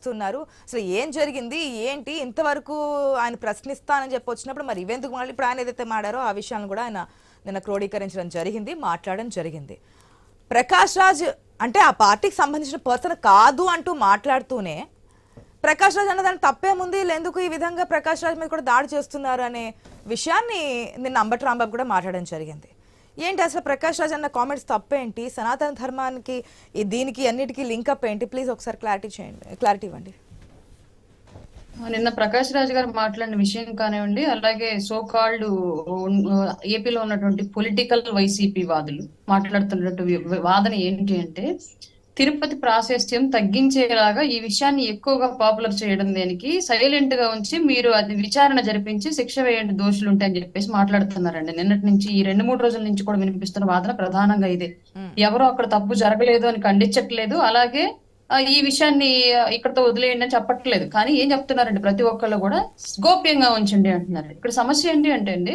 స్తున్నారు. అసలు ఏం జరిగింది ఏంటి ఇంతవరకు ఆయన ప్రశ్నిస్తానని చెప్పి వచ్చినప్పుడు మరి ఇవెందుకు మళ్ళీ ఇప్పుడు ఆయన ఏదైతే మాడారో ఆ విషయాలను కూడా ఆయన నిన్న క్రోడీకరించడం జరిగింది, మాట్లాడడం జరిగింది. ప్రకాష్ రాజ్ అంటే ఆ పార్టీకి సంబంధించిన పర్సన్ కాదు అంటూ మాట్లాడుతూనే ప్రకాష్ రాజ్ అన్న దానికి తప్పేముంది, ఎందుకు ఈ విధంగా ప్రకాష్ రాజ్ మీద కూడా దాడి చేస్తున్నారు అనే విషయాన్ని నిన్న అంబటి రాంబాబు కూడా మాట్లాడడం జరిగింది. ఏంటి అసలు ప్రకాష్ రాజ్ అన్న కామెంట్స్ తప్పేంటి, సనాతన ధర్మానికి దీనికి అన్నిటికీ లింకప్ ఏంటి, ప్లీజ్ ఒకసారి క్లారిటీ ఇవ్వండి. నిన్న ప్రకాష్ రాజ్ గారు మాట్లాడిన విషయం కానివ్వండి, అలాగే సో కాల్డ్ ఏపీలో ఉన్నటువంటి పొలిటికల్ వైసీపీ వాదులు మాట్లాడుతున్నటువంటి వాదన ఏంటి అంటే, తిరుపతి ప్రాశస్త్యం తగ్గించేలాగా ఈ విషయాన్ని ఎక్కువగా పాపులర్ చేయడం దేనికి, సైలెంట్ గా ఉంచి మీరు అది విచారణ జరిపించి శిక్ష వేయండి దోషులు ఉంటాయని చెప్పేసి మాట్లాడుతున్నారండి. నిన్నటి నుంచి ఈ 2-3 రోజుల నుంచి కూడా వినిపిస్తున్న వాదన ప్రధానంగా ఇదే. ఎవరో అక్కడ తప్పు జరగలేదు అని ఖండించట్లేదు, అలాగే ఈ విషయాన్ని ఇక్కడతో వదిలేయండి అని చెప్పట్లేదు. కానీ ఏం చెప్తున్నారండి, ప్రతి ఒక్కళ్ళు కూడా గోప్యంగా ఉంచండి అంటున్నారు. ఇక్కడ సమస్య ఏంటి అంటే అండి,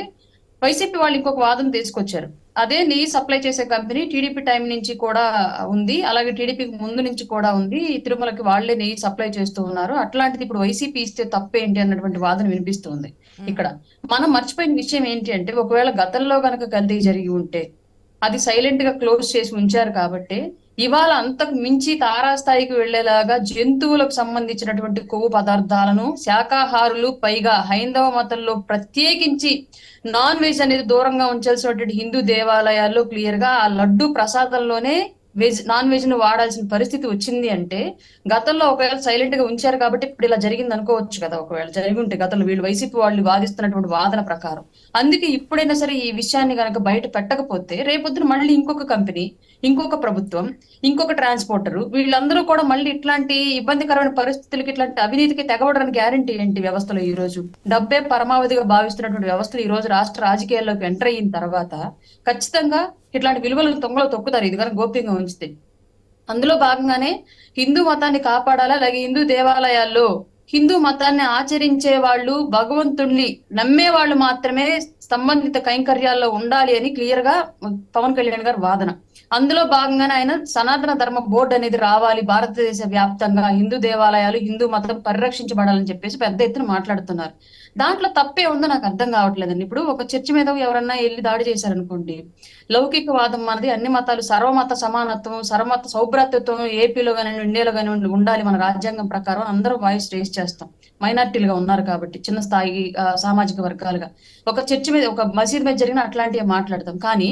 వైసీపీ వాళ్ళు ఇంకొక వాదన తీసుకొచ్చారు. అదే నెయ్యి సప్లై చేసే కంపెనీ టీడీపీ టైం నుంచి కూడా ఉంది, అలాగే టీడీపీకి ముందు నుంచి కూడా ఉంది, తిరుమలకి వాళ్లే నెయ్యి సప్లై చేస్తూ ఉన్నారు, అట్లాంటిది ఇప్పుడు వైసీపీ ఇస్తే తప్పేంటి అన్నటువంటి వాదన వినిపిస్తుంది. ఇక్కడ మనం మర్చిపోయిన విషయం ఏంటి అంటే, ఒకవేళ గతంలో గనక కల్తీ జరిగి ఉంటే అది సైలెంట్ గా క్లోజ్ చేసి ఉంచారు కాబట్టి ఇవాళ అంతకు మించి తారాస్థాయికి వెళ్లేలాగా జంతువులకు సంబంధించినటువంటి కొవ్వు పదార్థాలను శాకాహారులు, పైగా హైందవ మతంలో ప్రత్యేకించి నాన్ వెజ్ అనేది దూరంగా ఉంచాల్సినటువంటి హిందూ దేవాలయాల్లో క్లియర్ గా ఆ లడ్డు ప్రసాదంలోనే నాన్ వెజ్ ను వాడాల్సిన పరిస్థితి వచ్చింది అంటే, గతంలో ఒకవేళ సైలెంట్ గా ఉంచారు కాబట్టి ఇప్పుడు ఇలా జరిగింది అనుకోవచ్చు కదా. ఒకవేళ జరిగి ఉంటే గతంలో వీళ్ళు వైసీపీ వాళ్ళు వాదిస్తున్నటువంటి వాదన ప్రకారం, అందుకే ఇప్పుడైనా సరే ఈ విషయాన్ని కనుక బయట పెట్టకపోతే రేపొద్దున మళ్ళీ ఇంకొక కంపెనీ, ఇంకొక ప్రభుత్వం, ఇంకొక ట్రాన్స్పోర్టర్, వీళ్ళందరూ కూడా మళ్ళీ ఇట్లాంటి ఇబ్బందికరమైన పరిస్థితులకి, ఇట్లాంటి అవినీతికి తెగబడడానికి గ్యారంటీ ఏంటి వ్యవస్థలో? ఈ రోజు డబ్బే పరమావధిగా భావిస్తున్నటువంటి వ్యవస్థలు ఈ రోజు రాష్ట్ర రాజకీయాల్లోకి ఎంటర్ అయిన తర్వాత ఖచ్చితంగా ఇట్లాంటి విలువలను తొంగలో తొక్కుతారు, ఇది కనుక గోప్యంగా ఉంచితే. అందులో భాగంగానే హిందూ మతాన్ని కాపాడాలి, అలాగే హిందూ దేవాలయాల్లో హిందూ మతాన్ని ఆచరించే వాళ్ళు, భగవంతుణ్ణి నమ్మే వాళ్ళు మాత్రమే సంబంధిత కైంకర్యాల్లో ఉండాలి అని క్లియర్ గా పవన్ కళ్యాణ్ గారు వాదన. అందులో భాగంగానే ఆయన సనాతన ధర్మ బోర్డు అనేది రావాలి, భారతదేశ వ్యాప్తంగా హిందూ దేవాలయాలు, హిందూ మతం పరిరక్షించబడాలని చెప్పేసి పెద్ద ఎత్తున మాట్లాడుతున్నారు. దాంట్లో తప్పే ఉందో నాకు అర్థం కావట్లేదండి. ఇప్పుడు ఒక చర్చి మీద ఎవరన్నా వెళ్ళి దాడి చేశారనుకోండి, లౌకికవాదం మనది, అన్ని మతాలు సర్వమత సమానత్వం, సర్వమత సౌభ్రాతృత్వం ఏపీలో కానివ్వండి, ఇండియాలో కానివ్వండి ఉండాలి మన రాజ్యాంగం ప్రకారం, అందరూ వాయిస్ రేస్ చేస్తాం. మైనార్టీలుగా ఉన్నారు కాబట్టి చిన్న స్థాయి సామాజిక వర్గాలుగా ఒక చర్చి మీద, ఒక మసీద్ మీద జరిగిన అట్లాంటివి మాట్లాడతాం. కానీ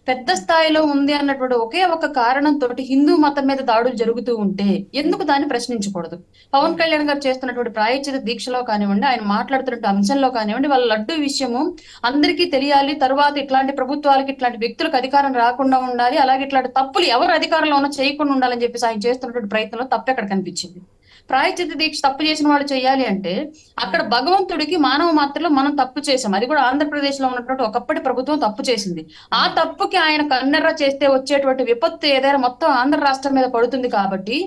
పెద్ద స్థాయిలో ఉంది అన్నటువంటి ఒకే ఒక కారణంతో హిందూ మతం మీద దాడులు జరుగుతూ ఉంటే ఎందుకు దాన్ని ప్రశ్నించకూడదు? పవన్ కళ్యాణ్ గారు చేస్తున్నటువంటి ప్రాయశ్చిత దీక్షలో కానివ్వండి, ఆయన మాట్లాడుతున్న అంశంలో కానివ్వండి, వాళ్ళ లడ్డు విషయము అందరికీ తెలియాలి, తర్వాత ఇట్లాంటి ప్రభుత్వాలకి, ఇట్లాంటి వ్యక్తులకు అధికారం రాకుండా ఉండాలి, అలాగే ఇట్లాంటి తప్పులు ఎవరు అధికారంలో ఉన్నా చేయకుండా ఉండాలని చెప్పేసి ఆయన చేస్తున్నటువంటి ప్రయత్నంలో తప్పు ఎక్కడ కనిపించింది? ప్రాయశ్చిత దీక్ష తప్పు చేసిన వాళ్ళు చేయాలి అంటే, అక్కడ భగవంతుడికి మానవ మాత్రలో మనం తప్పు చేసాం, అది కూడా ఆంధ్రప్రదేశ్ లో ఉన్నటువంటి ఒకప్పటి ప్రభుత్వం తప్పు చేసింది. ఆ తప్పుకి ఆయన కన్నెర్ర చేస్తే వచ్చేటువంటి విపత్తు ఏదైనా మొత్తం ఆంధ్ర రాష్ట్రం మీద పడుతుంది. కాబట్టి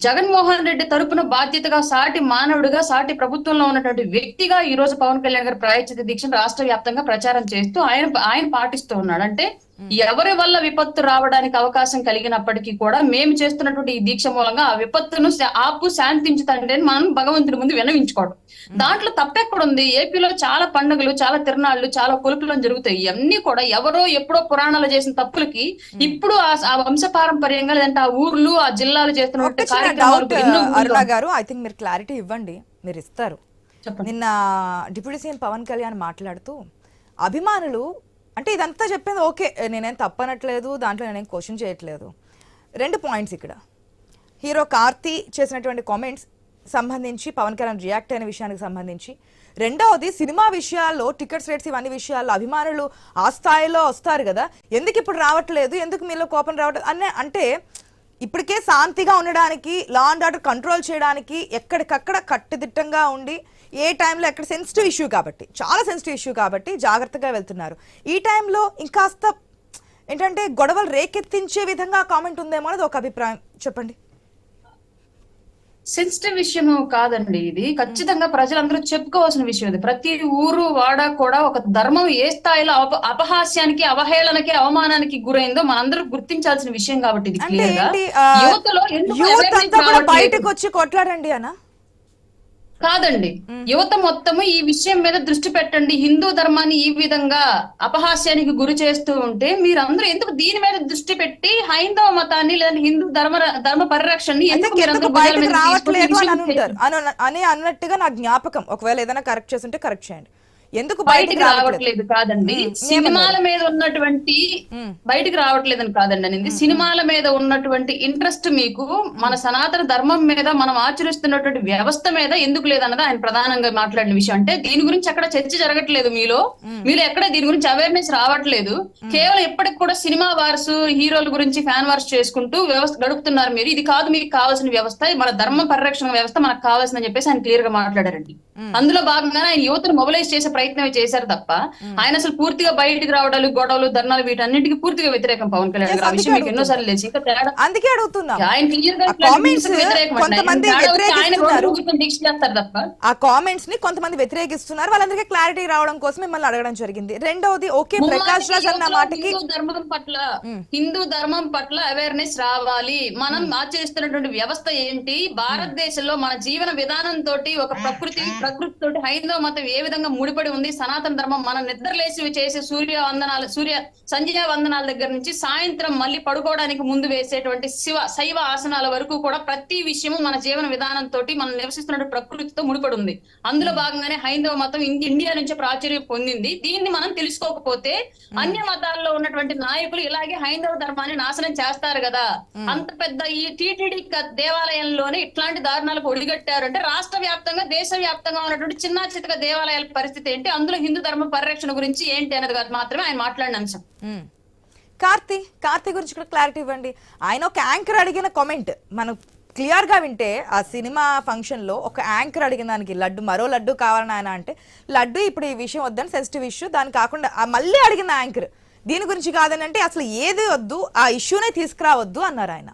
జగన్మోహన్ రెడ్డి తరపున బాధ్యతగా, సాటి మానవుడిగా, సాటి ప్రభుత్వంలో ఉన్నటువంటి వ్యక్తిగా ఈ రోజు పవన్ కళ్యాణ్ గారి ప్రాయశ్చిత దీక్షను రాష్ట్ర వ్యాప్తంగా ప్రచారం చేస్తూ ఆయన పాటిస్తూ ఉన్నాడు. అంటే ఎవరి వల్ల విపత్తు రావడానికి అవకాశం కలిగినప్పటికీ కూడా మేము చేస్తున్నటువంటి ఈ దీక్ష మూలంగా ఆ విపత్తును శాంతించుతండి అని మనం భగవంతుడి ముందు విన్నవించుకోవడం. దాంట్లో తప్పెక్కడుంది? ఏపీలో చాలా పండుగలు, చాలా తిరునాళ్లు, చాలా కొలుపులు జరుగుతాయి. ఇవన్నీ కూడా ఎవరో ఎప్పుడో పురాణాలు చేసిన తప్పులకి ఇప్పుడు ఆ వంశ పారంపర్యంగా, లేదంటే ఆ ఊర్లు, ఆ జిల్లాలు చేస్తున్నటువంటి అరుణ గారు, ఐ థింక్ మీరు క్లారిటీ ఇవ్వండి, మీరు ఇస్తారు. నిన్న డిప్యూటీ సీఎం పవన్ కళ్యాణ్ మాట్లాడుతూ అభిమానులు అంటే ఇదంతా చెప్పింది ఓకే, నేనేం తప్పనట్లేదు, దాంట్లో నేనేం క్వశ్చన్ చేయట్లేదు. 2 పాయింట్స్ ఇక్కడ. హీరో కార్తీ చేసినటువంటి కామెంట్స్ సంబంధించి పవన్ కళ్యాణ్ రియాక్ట్ అయిన విషయానికి సంబంధించి, రెండవది సినిమా విషయాల్లో టికెట్స్ రేట్స్ ఇవన్నీ విషయాల్లో అభిమానులు ఆ స్థాయిలో వస్తారు కదా, ఎందుకు ఇప్పుడు రావట్లేదు, ఎందుకు మీలో కోపం రావట్లేదు అనే, అంటే ఇప్పటికే శాంతిగా ఉండడానికి, లా అండ్ ఆర్డర్ కంట్రోల్ చేయడానికి ఎక్కడికక్కడ కట్టుదిట్టంగా ఉండి, ఏ టైంలో ఎక్కడ సెన్సిటివ్ ఇష్యూ కాబట్టి, చాలా సెన్సిటివ్ ఇష్యూ కాబట్టి జాగ్రత్తగా వెళ్తున్నారు. ఈ టైంలో ఇంకాస్త ఏంటంటే గొడవలు రేకెత్తించే విధంగా కామెంట్ ఉందేమో అనేది ఒక అభిప్రాయం, చెప్పండి. సెన్సిటివ్ విషయం కాదండి, ఇది ఖచ్చితంగా ప్రజలందరూ చెప్పుకోవాల్సిన విషయం. ఇది ప్రతి ఊరు వాడ కూడా ఒక ధర్మం ఏ స్థాయిలో అపహాస్యానికి, అవహేళనకి, అవమానానికి గురైందో మనందరూ గుర్తించాల్సిన విషయం కాబట్టి ఇది క్లియర్ గా యువతలో బయటకు వచ్చి కొట్లాడండి అన్న కాదండి, యువత మొత్తము ఈ విషయం మీద దృష్టి పెట్టండి. హిందూ ధర్మాన్ని ఈ విధంగా అపహాస్యానికి గురి చేస్తూ ఉంటే మీరందరూ ఎందుకు దీని మీద దృష్టి పెట్టి హైందవ మతాన్ని లేదా హిందూ ధర్మ పరిరక్షణని ఎందుకు మీరందరూ భుజాల బయటకు మీద తీసుకొని రావట్లేదు ఈ అని విషయం అనుంటారు అని అన్నట్టుగా నా జ్ఞాపకం. ఒకవేళ ఏదైనా కరెక్ట్ చేస్తుంటే కరెక్ట్ చేయండి. ఎందుకు బయటికి రావట్లేదు కాదండి, సినిమాల మీద ఉన్నటువంటి ఉమ్. బయటికి రావట్లేదని కాదండి అనేది, సినిమాల మీద ఉన్నటువంటి ఇంట్రెస్ట్ మీకు మన సనాతన ధర్మం మీద మనం ఆచరిస్తున్నటువంటి వ్యవస్థ మీద ఎందుకు లేదన్నది ఆయన ప్రధానంగా మాట్లాడిన విషయం. అంటే దీని గురించి అక్కడ చర్చ జరగట్లేదు, మీలో ఎక్కడ దీని గురించి అవేర్నెస్ రావట్లేదు. కేవలం ఎప్పటికి కూడా సినిమా వార్స్, హీరోల గురించి ఫ్యాన్ వార్స్ చేసుకుంటూ వ్యవస్థ గడుపుతున్నారు మీరు. ఇది కాదు మీకు కావాల్సిన వ్యవస్థ, మన ధర్మ పరిరక్షణ వ్యవస్థ మనకు కావాల్సిందని చెప్పేసి ఆయన క్లియర్ గా మాట్లాడారండి. అందులో భాగంగానే ఆయన యువతను మొబిలైజ్ చేసే ప్రయత్నం చేశారు తప్ప ఆయన అసలు పూర్తిగా బయటికి రావడాలు, గొడవలు, ధర్నాలు వీటన్నిటికీ పూర్తిగా వ్యతిరేకం పవన్ కళ్యాణ్ గారు. ఆ విషయం మీకు ఎన్నోసార్లు తెలిసి అందుకే అడుగుతున్నా. ఆయన క్లియర్ గా దీక్ష చేస్తారు తప్ప ఆ కామెంట్స్ ని కొంతమంది వ్యతిరేకిస్తున్నారు. వాళ్ళందరికీ క్లారిటీ రావడం కోసం మిమ్మల్ని అడగడం జరిగింది. రెండవది, ఓకే ప్రకాష్ రాజ్ అన్న మాటకి హిందూ ధర్మం పట్ల అవేర్నెస్ రావాలి. మనం ఆచరిస్తున్నటువంటి వ్యవస్థ ఏంటి, భారతదేశంలో మన జీవన విధానం తోటి ఒక ప్రకృతి తోటి హైందవ మతం ఏ విధంగా ముడిపడి ఉంది, సనాతన ధర్మం మనం నిద్రలేసి చేసే సూర్య సంధ్యా వందనాల దగ్గర నుంచి సాయంత్రం మళ్ళీ పడుకోవడానికి ముందు వేసేటువంటి శైవ ఆసనాల వరకు కూడా ప్రతి విషయము మన జీవన విధానం తోటి మనం నివసిస్తున్న ప్రకృతితో ముడిపడి ఉంది. అందులో భాగంగానే హైందవ మతం ఇండియా నుంచి ప్రాచుర్యం పొందింది. దీన్ని మనం తెలుసుకోకపోతే అన్య మతాల్లో ఉన్నటువంటి నాయకులు ఇలాగే హైందవ ధర్మాన్ని నాశనం చేస్తారు కదా. అంత పెద్ద ఈ టీటీడీ దేవాలయంలోనే ఇట్లాంటి దారుణాలకు ఒడిగట్టారు అంటే రాష్ట్ర వ్యాప్తంగా, దేశ వ్యాప్తంగా ఉన్నటువంటి చిన్న చితక దేవాలయాల పరిస్థితి ఏంటి, అందులో హిందూ ధర్మ పరిరక్షణ గురించి ఏంటి అనేది మాత్రమే ఆయన మాట్లాడిన అంశం. కార్తీ గురించి కూడా క్లారిటీ ఇవ్వండి. ఆయన ఒక యాంకర్ అడిగిన కామెంట్ మనం క్లియర్ గా వింటే, ఆ సినిమా ఫంక్షన్ లో ఒక యాంకర్ అడిగిన దానికి మరో లడ్డు కావాలని ఆయన అంటే, లడ్డు ఇప్పుడు ఈ విషయం వద్దని సెన్సిటివ్ ఇష్యూ, దాని కాకుండా మళ్ళీ అడిగిన యాంకర్ దీని గురించి కాదని అంటే అసలు ఏది వద్దు, ఆ ఇష్యూనే తీసుకురావద్దు అన్నారు ఆయన.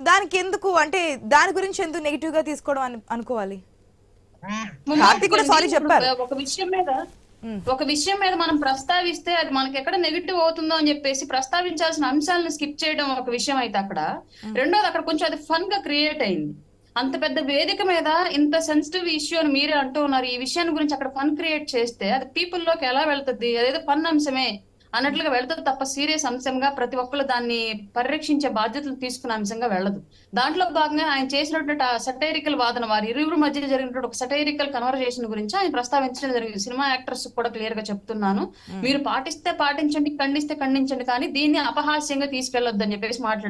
దానికి ఎందుకు అంటే దాని గురించి ఎందుకు నెగిటివ్ గా తీసుకోవడం అనుకోవాలి? కార్తీ కూడా సారీ చెప్పారు. ఒక విషయం మీద మనం ప్రస్తావిస్తే అది మనకి ఎక్కడ నెగిటివ్ అవుతుందో అని చెప్పేసి ప్రస్తావించాల్సిన అంశాలను స్కిప్ చేయడం ఒక విషయం అయితే అక్కడ, రెండోది అక్కడ కొంచెం అది ఫన్ గా క్రియేట్ అయింది. అంత పెద్ద వేదిక మీద ఇంత సెన్సిటివ్ ఇష్యూ అని మీరే అంటూ ఉన్నారు. ఈ విషయాన్ని గురించి అక్కడ ఫన్ క్రియేట్ చేస్తే అది పీపుల్ లోకి ఎలా వెళ్తుంది, అదేదో ఫన్ అంశమే అన్నట్లుగా వెళ్తుంది తప్ప సీరియస్ అంశంగా ప్రతి ఒక్కరు దాన్ని పరిరక్షించే బాధ్యతలు తీసుకున్న అంశంగా వెళ్ళదు. దాంట్లో భాగంగా ఆయన చేసినటువంటి సటైరికల్ వాదన, వారి ఇరువురు మధ్య జరిగినటువంటి ఒక సటైరికల్ కన్వర్జేషన్ గురించి ఆయన ప్రస్తావించడం జరిగింది. సినిమా యాక్టర్స్ కూడా క్లియర్ గా చెప్తున్నాను, మీరు పాటిస్తే పాటించండి, ఖండిస్తే ఖండించండి, కానీ దీన్ని అపహాస్యంగా తీసుకెళ్లొద్దని చెప్పేసి మాట్లాడారు.